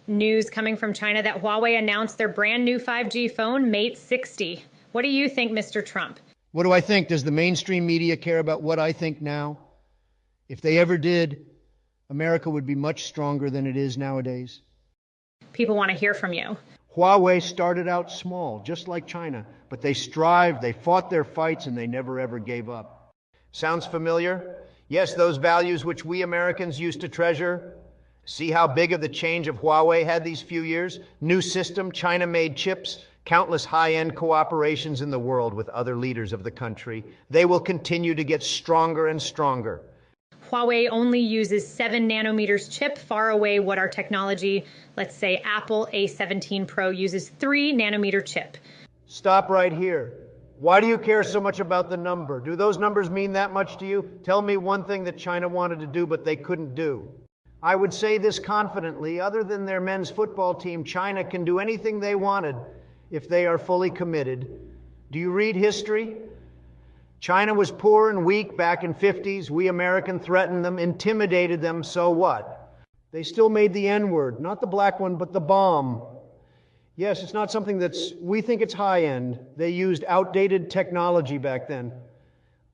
news coming from China that Huawei announced their brand new 5G phone, Mate 60. What do you think, Mr. Trump? What do I think? Does the mainstream media care about what I think now? If they ever did, America would be much stronger than it is nowadays. People want to hear from you. Huawei started out small, just like China, but they strived, they fought their fights, and they never ever gave up. Sounds familiar? Yes, those values which we Americans used to treasure. See how big of the change of Huawei had these few years? New system, China-made chips, countless high-end cooperations in the world with other leaders of the country. They will continue to get stronger and stronger. Huawei only uses 7 nanometers chip, far away what our technology, let's say Apple A17 Pro uses 3 nanometer chip. Stop right here. Why do you care so much about the number? Do those numbers mean that much to you? Tell me one thing that China wanted to do but they couldn't do. I would say this confidently, other than their men's football team, China can do anything they wanted if they are fully committed. Do you read history? China was poor and weak back in 50s. We American threatened them, intimidated them, so what? They still made the N-word, not the black one, but the bomb. Yes, it's not something we think it's high-end. They used outdated technology back then,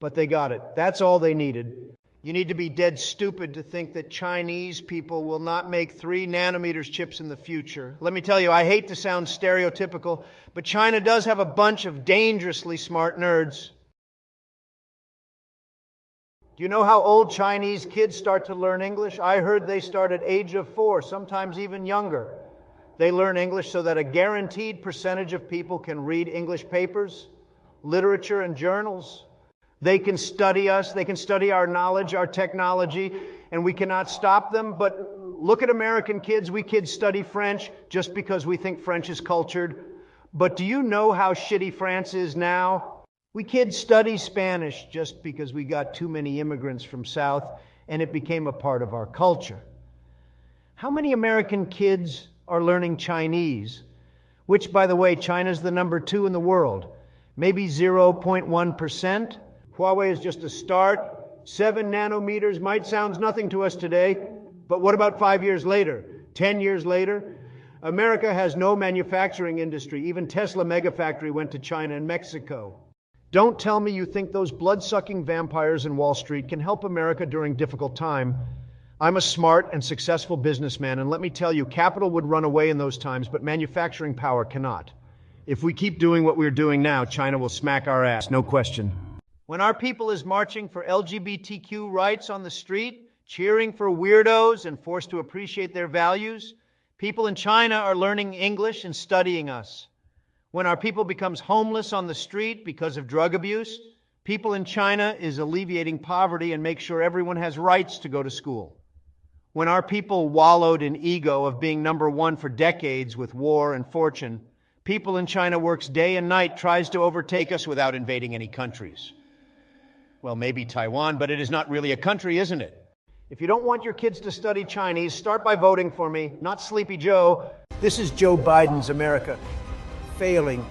but they got it. That's all they needed. You need to be dead stupid to think that Chinese people will not make 3 nanometers chips in the future. Let me tell you, I hate to sound stereotypical, but China does have a bunch of dangerously smart nerds. Do you know how old Chinese kids start to learn English? I heard they start at age of 4, sometimes even younger. They learn English so that a guaranteed percentage of people can read English papers, literature, and journals. They can study us, they can study our knowledge, our technology, and we cannot stop them. But look at American kids. We kids study French just because we think French is cultured. But do you know how shitty France is now? We kids study Spanish just because we got too many immigrants from South and it became a part of our culture. How many American kids are learning Chinese, which, by the way, China's the number 2 in the world? Maybe 0.1%. Huawei is just a start. 7 nanometers might sound nothing to us today, but what about 5 years later, 10 years later? America has no manufacturing industry. Even Tesla Megafactory went to China and Mexico. Don't tell me you think those blood-sucking vampires in Wall Street can help America during difficult time. I'm a smart and successful businessman, and let me tell you, capital would run away in those times, but manufacturing power cannot. If we keep doing what we're doing now, China will smack our ass, no question. When our people is marching for LGBTQ rights on the street, cheering for weirdos and forced to appreciate their values, people in China are learning English and studying us. When our people becomes homeless on the street because of drug abuse, people in China is alleviating poverty and make sure everyone has rights to go to school. When our people wallowed in ego of being number 1 for decades with war and fortune, people in China works day and night, tries to overtake us without invading any countries. Well, maybe Taiwan, but it is not really a country, isn't it? If you don't want your kids to study Chinese, start by voting for me, not Sleepy Joe. This is Joe Biden's America. Failing